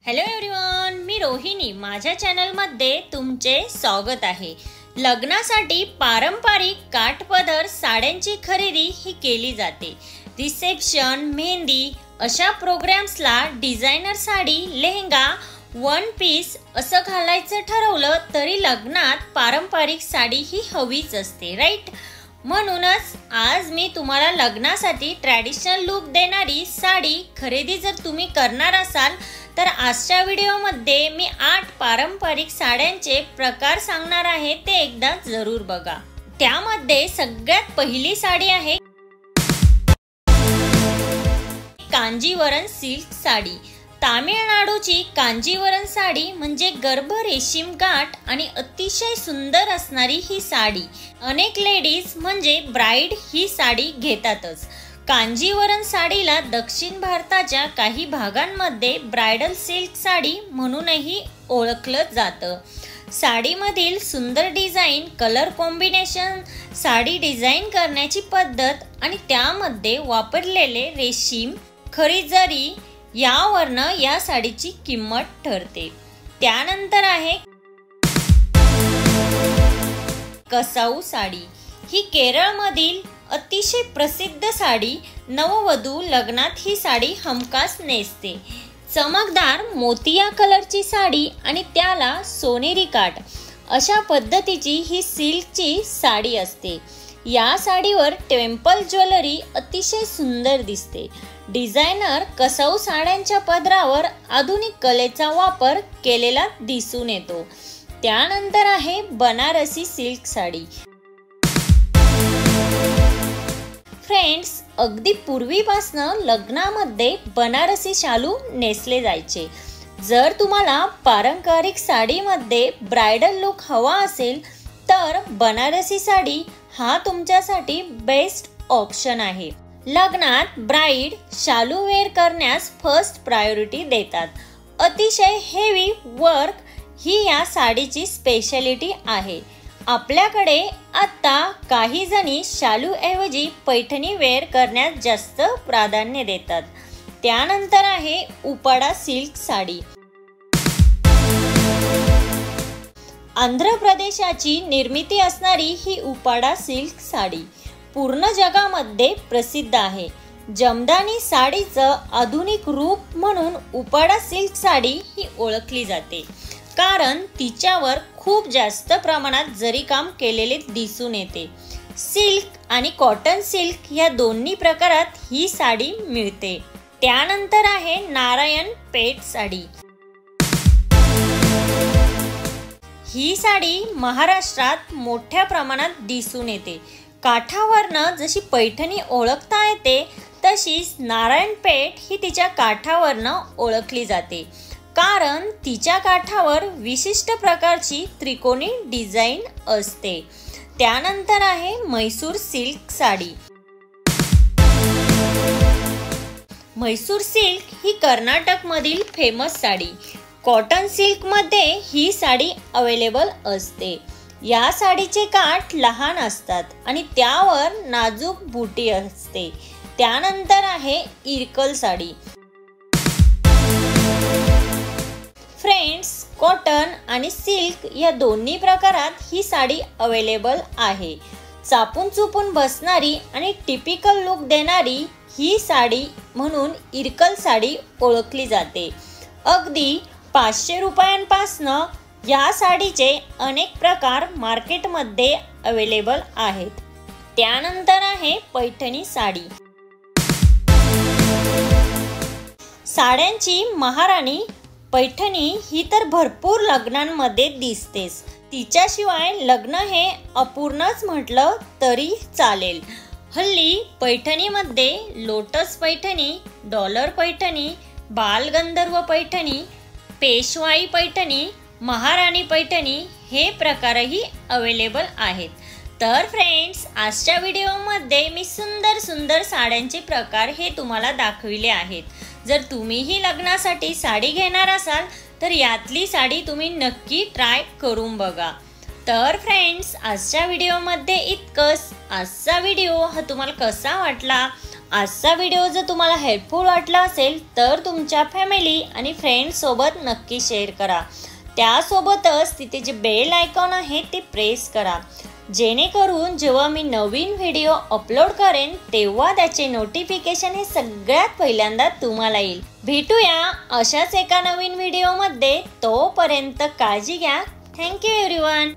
Hello everyone, मी रोहिणी. माझ्या चॅनलमध्ये तुमचे स्वागत आहे. लग्नासाठी पारंपरिक काठपदर साड्यांची खरेदी ही केली जाते. रिसेप्शन, मेहंदी अशा प्रोग्राम्सला designer sari, lehenga, one piece असं घालायचं ठरवलं तरी लग्नात पारंपरिक साडी ही हवीच असते, राईट? म्हणूनच आज मी तुम्हाला लग्नासाठी ट्रॅडिशनल लुक देणारी साडी खरेदी जर तुम्ही करणार असाल तर आजच्या व्हिडिओमध्ये मी 8 पारंपरिक साड्यांचे प्रकार सांगणार आहे, ते एकदा जरूर बघा. त्यामध्ये सगळ्यात पहिली साडी आहे कांजीवरम सिल्क साडी. तामिळनाडूची कांजीवरम साडी म्हणजे गर्भ रेशीम गाठ आणि अतिशय सुंदर असणारी ही साडी. अनेक लेडीज म्हणजे ब्राईड ही साडी घेतातच. कांजीवरम साडीला दक्षिण भारताच्या काही भागांमध्ये ब्रायडल सिल्क साडी म्हणूनही ओळखलं जातं. साडीमधील सुंदर design, colour combination, sari design करण्याची पद्धत आणि त्यामध्ये वापरलेले रेशीम, खरी जरी यावरनं या साडीची किंमत ठरते. त्यानंतर आहे कसाऊ साडी. ही केरळमधील अतिशय प्रसिद्ध साडी. नववधू लग्नात ही साडी हमखास नेसते. चमकदार मोतिया कलरची साडी आणि त्याला सोनेरी काठ अशा पद्धतीची ही सिल्कची साडी असते. या साडीवर टेम्पल ज्वेलरी अतिशय सुंदर दिसते. डिझायनर कसाऊ साड्यांच्या पदरावर आधुनिक कलेचा वापर केलेला दिसून येतो. त्यानंतर आहे बनारसी सिल्क साडी. फ्रेंड्स, अगदी पूर्वीपासनं लग्नामध्ये बनारसी शालू नेसले जायचे. जर तुम्हाला पारंपरिक साडीमध्ये ब्रायडल लुक हवा असेल तर बनारसी साडी हा तुमच्यासाठी बेस्ट ऑप्शन आहे. लग्नात ब्राईड शालू वेअर करण्यास फर्स्ट प्रायोरिटी देतात. अतिशय हेवी वर्क ही या साडीची स्पेशालिटी आहे. आपल्याकडे आता काही जणी शालू ऐवजी पैठणी वेअर करण्यास जास्त प्राधान्य देतात. त्यानंतर आहे उपाडा सिल्क साडी. आंध्र प्रदेशाची निर्मिती असणारी ही उपाडा सिल्क साडी पूर्ण जगामध्ये प्रसिद्ध आहे. जमदानी साडीचं आधुनिक रूप म्हणून उपाडा सिल्क साडी ही ओळखली जाते, कारण तिच्यावर खूप जास्त प्रमाणात जरी काम केलेले दिसून येते. सिल्क आणि कॉटन सिल्क या दोन्ही प्रकारात ही साडी मिळते. त्यानंतर आहे नारायण पेठ साडी. ही साडी महाराष्ट्रात मोठ्या प्रमाणात दिसून येते. काठावरनं जशी पैठणी ओळखता येते तशीच नारायणपेठ ही तिच्या काठावरनं ओळखली जाते, कारण तिच्या काठावर विशिष्ट प्रकारची त्रिकोणी डिझाईन असते. त्यानंतर आहे म्हैसूर सिल्क साडी. म्हैसूर सिल्क ही कर्नाटकमधील फेमस साडी. कॉटन सिल्कमध्ये ही साडी अवेलेबल असते. या साडीचे काठ लहान असतात आणि त्यावर नाजूक बुटी असते. त्यानंतर आहे इरकल साडी. फ्रेंड्स, कॉटन आणि सिल्क या दोन्ही प्रकारात ही साडी अवेलेबल आहे. चापून चुपून बसणारी आणि टिपिकल लुक देणारी ही साडी म्हणून इरकल साडी ओळखली जाते. अगदी 500 रुपयांपासनं या साडीचे अनेक प्रकार मार्केटमध्ये अवेलेबल आहेत. त्यानंतर आहे पैठणी साडी. साड्यांची महाराणी पैठणी ही तर भरपूर लग्नांमध्ये दिसतेच. तिच्याशिवाय लग्न हे अपूर्णच म्हटलं तरी चालेल. हल्ली पैठणीमध्ये लोटस पैठणी, डॉलर पैठणी, बालगंधर्व पैठणी, पेशवाई पैठणी, महाराणी पैठणी हे प्रकारही अवेलेबल आहेत. तर फ्रेंड्स, आजच्या व्हिडिओमध्ये मी सुंदर सुंदर साड्यांचे प्रकार हे तुम्हाला दाखविले आहेत. जर तुम्हीही लग्नासाठी साडी घेणार असाल तर यातली साडी तुम्ही नक्की ट्राय करून बघा. तर फ्रेंड्स, आजच्या व्हिडिओमध्ये इतकंच. आजचा व्हिडिओ हा तुम्हाला कसा वाटला आजचा व्हिडिओ जर तुम्हाला हेल्पफुल वाटला असेल तर तुमच्या फॅमिली आणि फ्रेंड्स सोबत नक्की शेअर करा। त्यासोबतच तिथे जे बेल आयकॉन आहे ते प्रेस करा, जेणेकरून जेव्हा मी नवीन व्हिडिओ अपलोड करेन तेव्हा त्याचे नोटिफिकेशन हे सगळ्यात पहिल्यांदा तुम्हाला येईल। भेटूया अशाच एका नवीन व्हिडिओमध्ये, तोपर्यंत काळजी घ्या। Thank you everyone.